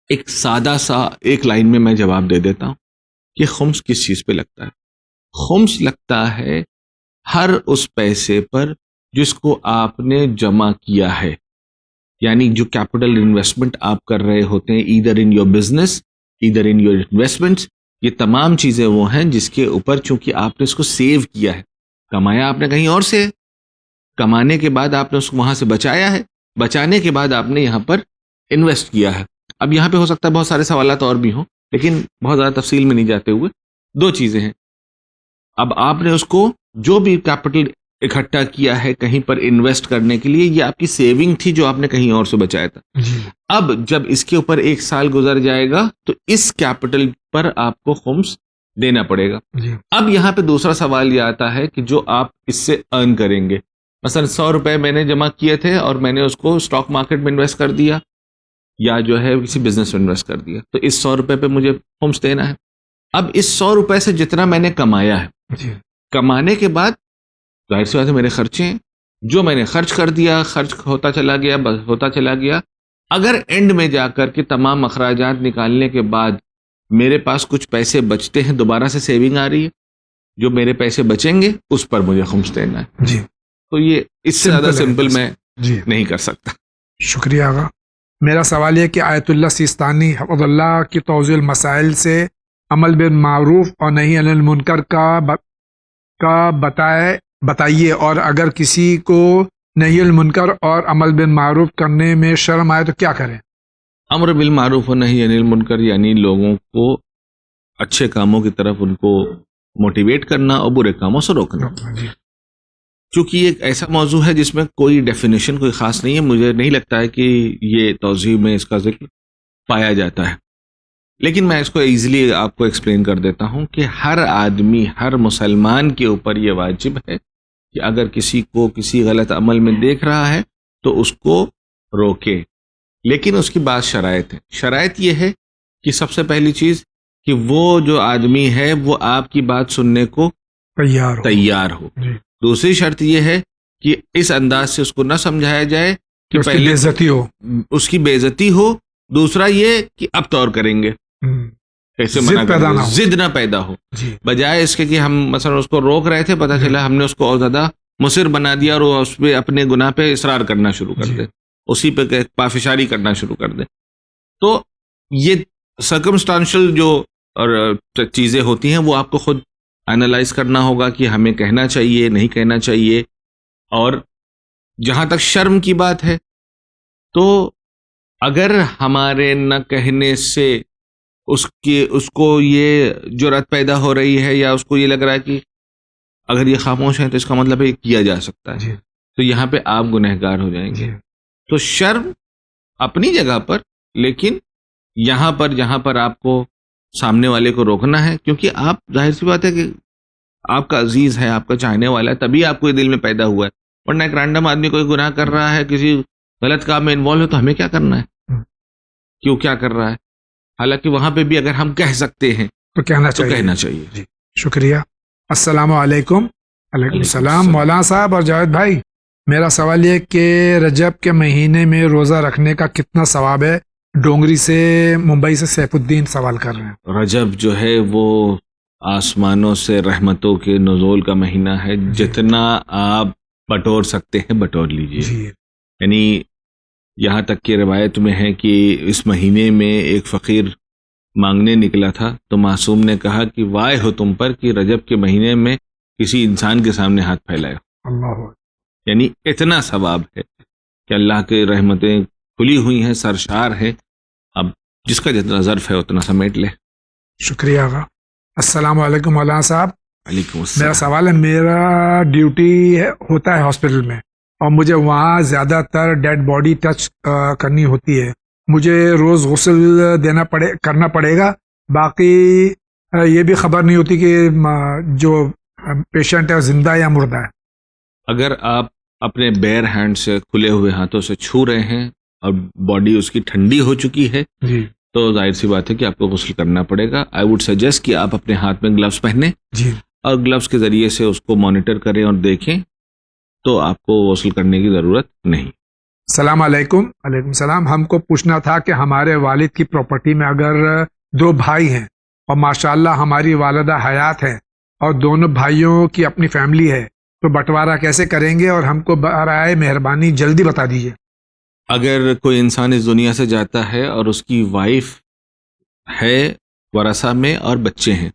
ایک سادہ سا ایک لائن میں میں جواب دے دیتا ہوں کہ خمس کس چیز پہ لگتا ہے. خمس لگتا ہے ہر اس پیسے پر جس کو آپ نے جمع کیا ہے، یعنی جو کیپٹل انویسٹمنٹ آپ کر رہے ہوتے ہیں، either in your business, either in your investments. یہ تمام چیزیں وہ ہیں جس کے اوپر چونکہ آپ نے اس کو سیو کیا ہے، کمایا آپ نے کہیں اور سے، کمانے کے بعد آپ نے اس کو وہاں سے بچایا ہے, بچانے کے بعد آپ نے یہاں پر انویسٹ کیا ہے. اب یہاں پہ ہو سکتا ہے بہت سارے سوالات اور بھی ہوں, لیکن بہت زیادہ تفصیل میں نہیں جاتے ہوئے 2 چیزیں ہیں. اب آپ نے اس کو جو بھی کیپٹل اکٹھا کیا ہے کہیں پر انویسٹ کرنے کے لیے, یہ آپ کی سیونگ تھی جو آپ نے کہیں اور سے بچایا تھا. اب جب اس کے اوپر 1 سال گزر جائے گا تو اس کیپٹل پر آپ کو خمس دینا پڑے گا. اب یہاں پہ دوسرا سوال یہ آتا ہے کہ جو آپ اس سے ارن کریں گے, مثلا 100 روپے میں نے جمع کیے تھے اور میں نے اس کو اسٹاک مارکیٹ میں انویسٹ کر دیا یا جو ہے کسی بزنس میں انویسٹ کر دیا, تو اس 100 روپے پہ مجھے خمس دینا ہے. اب اس 100 روپے سے جتنا میں نے کمایا ہے, کمانے کے بعد ظاہر سی بات ہے میرے خرچے ہیں, جو میں نے خرچ کر دیا خرچ ہوتا چلا گیا, بس ہوتا چلا گیا. اگر اینڈ میں جا کر کے تمام اخراجات نکالنے کے بعد میرے پاس کچھ پیسے بچتے ہیں, دوبارہ سے سیونگ آ رہی ہے, جو میرے پیسے بچیں گے اس پر مجھے خمس دینا ہے. تو یہ اس سے زیادہ سمپل میں نہیں کر سکتا. شکریہ آقا. میرا سوال یہ کہ آیت اللہ سیستانی حفظ اللہ کی توضیح المسائل سے عمل بالمعروف اور نہی عن المنکر کا بتائیے, اور اگر کسی کو نہی المنکر اور عمل بالمعروف کرنے میں شرم آئے تو کیا کریں؟ امر بالمعروف و نہی عن المنکر یعنی لوگوں کو اچھے کاموں کی طرف ان کو موٹیویٹ کرنا اور برے کاموں سے روکنا. چونکہ یہ ایک ایسا موضوع ہے جس میں کوئی ڈیفینیشن کوئی خاص نہیں ہے, مجھے نہیں لگتا ہے کہ یہ توضیح میں اس کا ذکر پایا جاتا ہے, لیکن میں اس کو ایزیلی آپ کو ایکسپلین کر دیتا ہوں کہ ہر آدمی, ہر مسلمان کے اوپر یہ واجب ہے کہ اگر کسی کو کسی غلط عمل میں دیکھ رہا ہے تو اس کو روکے, لیکن اس کی بعض شرائط ہیں. شرائط یہ ہے کہ سب سے پہلی چیز کہ وہ جو آدمی ہے وہ آپ کی بات سننے کو تیار ہو. دوسری شرط یہ ہے کہ اس انداز سے اس کو نہ سمجھایا جائے کہ پہلے بےزتی ہو, اس کی بےزتی ہو. دوسرا یہ کہ اب طور کریں گے, ایسے ضد نہ پیدا ہو. بجائے اس کے کہ ہم مثلا اس کو روک رہے تھے, پتہ چلا ہم نے اس کو اور زیادہ مصر بنا دیا اور وہ اس پہ اپنے گناہ پہ اصرار کرنا شروع کر دے, اسی پہ پافشاری کرنا شروع کر دے. تو یہ سرکمسٹانشل جو اور چیزیں ہوتی ہیں وہ آپ کو خود اینالائز کرنا ہوگا کہ ہمیں کہنا چاہیے نہیں کہنا چاہیے. اور جہاں تک شرم کی بات ہے تو اگر ہمارے نہ کہنے سے اس کو یہ جرأت پیدا ہو رہی ہے یا اس کو یہ لگ رہا ہے کہ اگر یہ خاموش ہے تو اس کا مطلب ہے کیا جا سکتا ہے, تو یہاں پہ آپ گنہگار ہو جائیں گے. تو شرم اپنی جگہ پر, لیکن یہاں پر جہاں پر آپ کو سامنے والے کو روکنا ہے, کیونکہ آپ ظاہر سی بات ہے کہ آپ کا عزیز ہے, آپ کا چاہنے والا ہے, تبھی آپ کو یہ دل میں پیدا ہوا ہے. ورنہ ایک رینڈم آدمی کوئی گناہ کر رہا ہے, کسی غلط کام میں انوالو ہے, تو ہمیں کیا کرنا ہے, کیوں کیا کر رہا ہے. حالانکہ وہاں پہ بھی اگر ہم کہہ سکتے ہیں تو کہنا چاہیے. شکریہ. السلام علیکم. علیکم السلام. مولانا صاحب اور جاوید بھائی, میرا سوال یہ کہ رجب کے مہینے میں روزہ رکھنے کا کتنا ثواب ہے؟ ڈونگری سے, ممبئی سے سیف الدین سوال کر رہے ہیں. رجب جو ہے وہ آسمانوں سے رحمتوں کے نزول کا مہینہ ہے, جتنا آپ بٹور سکتے ہیں بٹور لیجئے. یعنی یہاں تک کہ روایت میں ہے کہ اس مہینے میں ایک فقیر مانگنے نکلا تھا تو معصوم نے کہا کہ وائے ہو تم پر کہ رجب کے مہینے میں کسی انسان کے سامنے ہاتھ پھیلایا. یعنی اتنا ثواب ہے کہ اللہ کے رحمتیں کھلی ہوئی ہیں, سرشار ہے, اب جس کا جتنا ظرف ہے اتنا سمیٹ لے. شکریہ آقا. السلام علیکم مولانا صاحب. وعلیکم السلام. میرا سوال ہے, میرا ڈیوٹی ہوتا ہے ہاسپٹل میں اور مجھے وہاں زیادہ تر ڈیڈ باڈی ٹچ کرنی ہوتی ہے. مجھے روز غسل کرنا پڑے گا. باقی یہ بھی خبر نہیں ہوتی کہ جو پیشنٹ ہے زندہ یا مردہ ہے. اگر آپ اپنے بیئر ہینڈ سے, کھلے ہوئے ہاتھوں سے چھو رہے ہیں اور باڈی اس کی ٹھنڈی ہو چکی ہے تو ظاہر سی بات ہے کہ آپ کو غسل کرنا پڑے گا. آئی ووڈ سجیسٹ کہ آپ اپنے ہاتھ میں گلوز پہنیں اور گلوز کے ذریعے سے اس کو مانیٹر کریں اور دیکھیں, تو آپ کو غسل کرنے کی ضرورت نہیں. السلام علیکم. علیکم السلام. ہم کو پوچھنا تھا کہ ہمارے والد کی پراپرٹی میں اگر 2 بھائی ہیں اور ماشاءاللہ ہماری والدہ حیات ہے اور دونوں بھائیوں کی اپنی فیملی ہے, تو بٹوارہ کیسے کریں گے, اور ہم کو برائے مہربانی جلدی بتا دیجیے. اگر کوئی انسان اس دنیا سے جاتا ہے اور اس کی وائف ہے ورثہ میں اور بچے ہیں,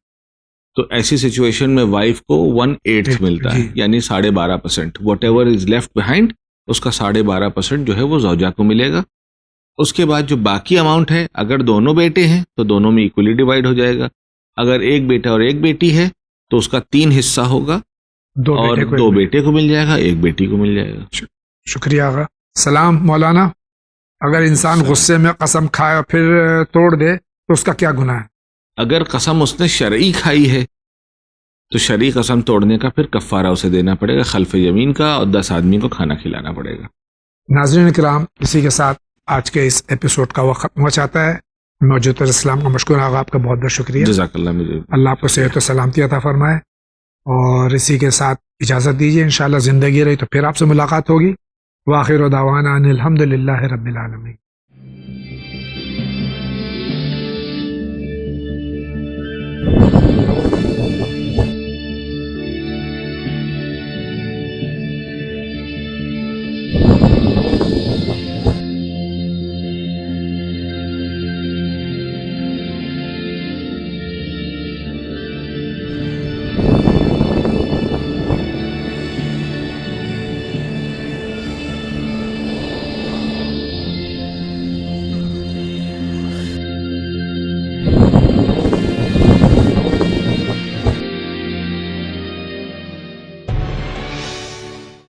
تو ایسی سچویشن میں وائف کو 1/8 ملتا ہے، یعنی 12.5%. Whatever is left behind اس کا 12.5% جو ہے وہ زوجہ کو ملے گا. اس کے بعد جو باقی اماؤنٹ ہے، اگر دونوں بیٹے ہیں تو دونوں میں ایکولی ڈیوائڈ ہو جائے گا. اگر ایک بیٹا اور ایک بیٹی ہے تو اس کا 3 حصہ ہوگا، اور 2 بیٹے کو مل جائے گا، 1 بیٹی کو مل جائے گا. شکریہ آقا. سلام مولانا، اگر انسان غصے میں قسم کھائے اور پھر توڑ دے تو اس کا کیا گناہ ہے؟ اگر قسم اس نے شرعی کھائی ہے تو شرعی قسم توڑنے کا پھر کفارہ اسے دینا پڑے گا، خلف یمین کا، اور 10 آدمی کو کھانا کھلانا پڑے گا. ناظرین کرام، اسی کے ساتھ آج کے اس ایپیسوڈ کا وقت ختم ہو جاتا ہے. موجود اسلام کا مشکور آقا، آپ کا بہت بہت شکریہ. جزاک اللہ. مجھے اللہ آپ کو صحت و سلامتی عطا فرمائے، اور اسی کے ساتھ اجازت دیجیے. انشاءاللہ زندگی رہی تو پھر آپ سے ملاقات ہوگی. وآخر دعوانا ان الحمد للہ رب العالمین.